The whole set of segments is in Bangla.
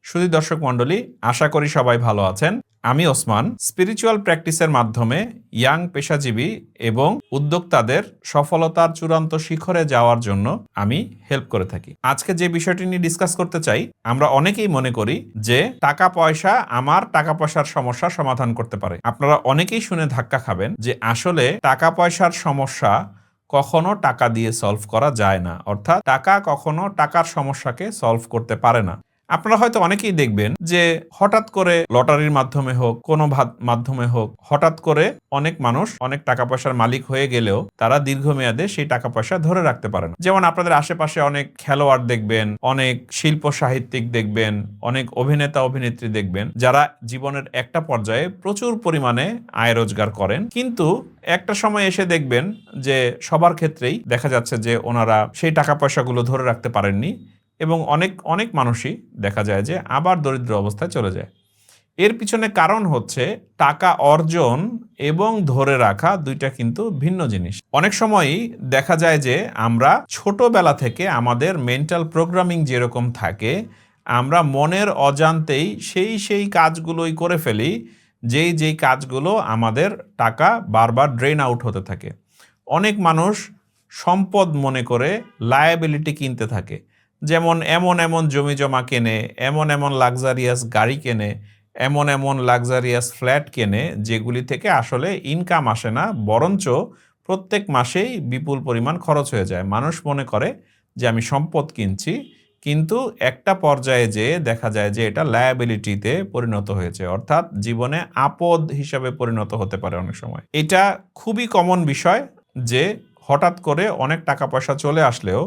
শুধু দর্শক মণ্ডলী, আশা করি সবাই ভালো আছেন। আমি ওসমান স্পিরিচুয়াল প্র্যাকটিসের মাধ্যমে ইয়াং পেশাজীবী এবং উদ্যোক্তাদের সফলতার চূড়ান্ত শিখরে যাওয়ার জন্য আমি হেল্প করে থাকি। আজকে যে বিষয়টি নিয়ে ডিসকাস করতে চাই, আমরা অনেকেই মনে করি যে টাকা পয়সা আমার টাকা পয়সার সমস্যা সমাধান করতে পারে। আপনারা অনেকেই শুনে ধাক্কা খাবেন যে আসলে টাকা পয়সার সমস্যা কখনো টাকা দিয়ে সলভ করা যায় না, অর্থাৎ টাকা কখনো টাকার সমস্যাকে সলভ করতে পারে না। আপনারা হয়তো অনেকেই দেখবেন যে হঠাৎ করে লটারির মাধ্যমে হোক, কোনো মাধ্যমে হোক, হঠাৎ করে অনেক মানুষ অনেক টাকা পয়সার মালিক হয়ে গেলেও তারা দীর্ঘমেয়াদে সেই টাকা পয়সা ধরে রাখতে পারে না। যেমন আপনাদের আশেপাশে অনেক খেলোয়াড় দেখবেন, অনেক শিল্প সাহিত্যিক দেখবেন, অনেক অভিনেতা অভিনেত্রী দেখবেন যারা জীবনের একটা পর্যায়ে প্রচুর পরিমাণে আয় রোজগার করেন, কিন্তু একটা সময় এসে দেখবেন যে সবার ক্ষেত্রেই দেখা যাচ্ছে যে ওনারা সেই টাকা পয়সাগুলো ধরে রাখতে পারেননি এবং অনেক মানুষই দেখা যায় যে আবার দরিদ্র অবস্থায় চলে যায়। এর পিছনে কারণ হচ্ছে টাকা অর্জন এবং ধরে রাখা দুইটা কিন্তু ভিন্ন জিনিস। অনেক সময়ই দেখা যায় যে আমরা ছোটবেলা থেকে আমাদের মেন্টাল প্রোগ্রামিং যেরকম থাকে, আমরা মনের অজান্তেই সেই কাজগুলোই করে ফেলি যেই কাজগুলো আমাদের টাকা বারবার ড্রেন আউট হতে থাকে। অনেক মানুষ সম্পদ মনে করে লায়াবিলিটি কিনতে থাকে, যেমন এমন জমি জমা কেনে, এমন লাক্সারিয়াস গাড়ি কেনে, এমন লাক্সারিয়াস ফ্ল্যাট কেনে যেগুলি থেকে আসলে ইনকাম আসে না, বরঞ্চ প্রত্যেক মাসেই বিপুল পরিমাণ খরচ হয়ে যায়। মানুষ মনে করে যে আমি সম্পদ কিনছি, কিন্তু একটা পর্যায়ে যেয়ে দেখা যায় যে এটা লায়াবিলিটিতে পরিণত হয়েছে, অর্থাৎ জীবনে আপদ হিসাবে পরিণত হতে পারে অনেক সময়। এটা খুবই কমন বিষয় যে হঠাৎ করে অনেক টাকা পয়সা চলে আসলেও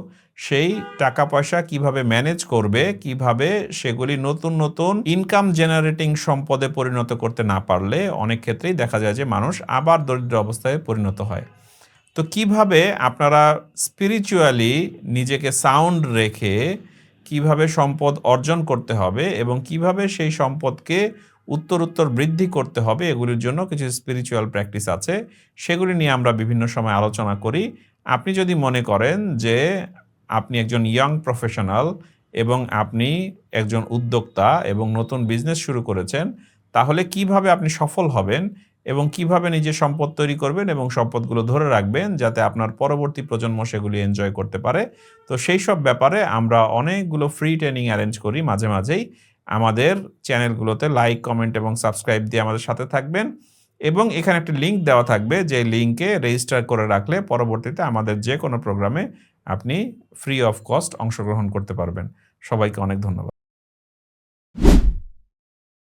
সেই টাকা পয়সা কিভাবে ম্যানেজ করবে, কিভাবে সেগুলি নতুন ইনকাম জেনারেটিং সম্পদে পরিণত করতে না পারলে অনেক ক্ষেত্রেই দেখা যায় যে মানুষ আবার দরিদ্র অবস্থায় পরিণত হয়। তো কিভাবে আপনারা স্পিরিচুয়ালি নিজেকে সাউন্ড রেখে কিভাবে সম্পদ অর্জন করতে হবে এবং কিভাবে সেই সম্পদকে উত্তরোত্তর বৃদ্ধি করতে হবে, এগুলির জন্য কিছু স্পিরিচুয়াল প্র্যাকটিস আছে, সেগুলি নিয়ে আমরা বিভিন্ন সময় আলোচনা করি। আপনি যদি মনে করেন যে আপনি একজন ইয়াং প্রফেশনাল এবং আপনি একজন উদ্যোক্তা এবং নতুন বিজনেস শুরু করেছেন, তাহলে কিভাবে আপনি সফল হবেন এবং কিভাবে নিজের সম্পদ তৈরি করবেন এবং সম্পদগুলো ধরে রাখবেন যাতে আপনার পরবর্তী প্রজন্ম সেগুলি এনজয় করতে পারে। তো সেই সব ব্যাপারে আমরা অনেকগুলো ফ্রি ট্রেনিং অ্যারেঞ্জ করি মাঝেই। আমাদের চ্যানেলগুলোতে লাইক, কমেন্ট এবং সাবস্ক্রাইব দিয়ে আমাদের সাথে থাকবেন এবং এখানে একটা লিঙ্ক দেওয়া থাকবে, যে লিঙ্কে রেজিস্টার করে রাখলে পরবর্তীতে আমাদের যে কোনো প্রোগ্রামে আপনি ফ্রি অফ কস্ট অংশগ্রহণ করতে পারবেন। সবাইকে অনেক ধন্যবাদ।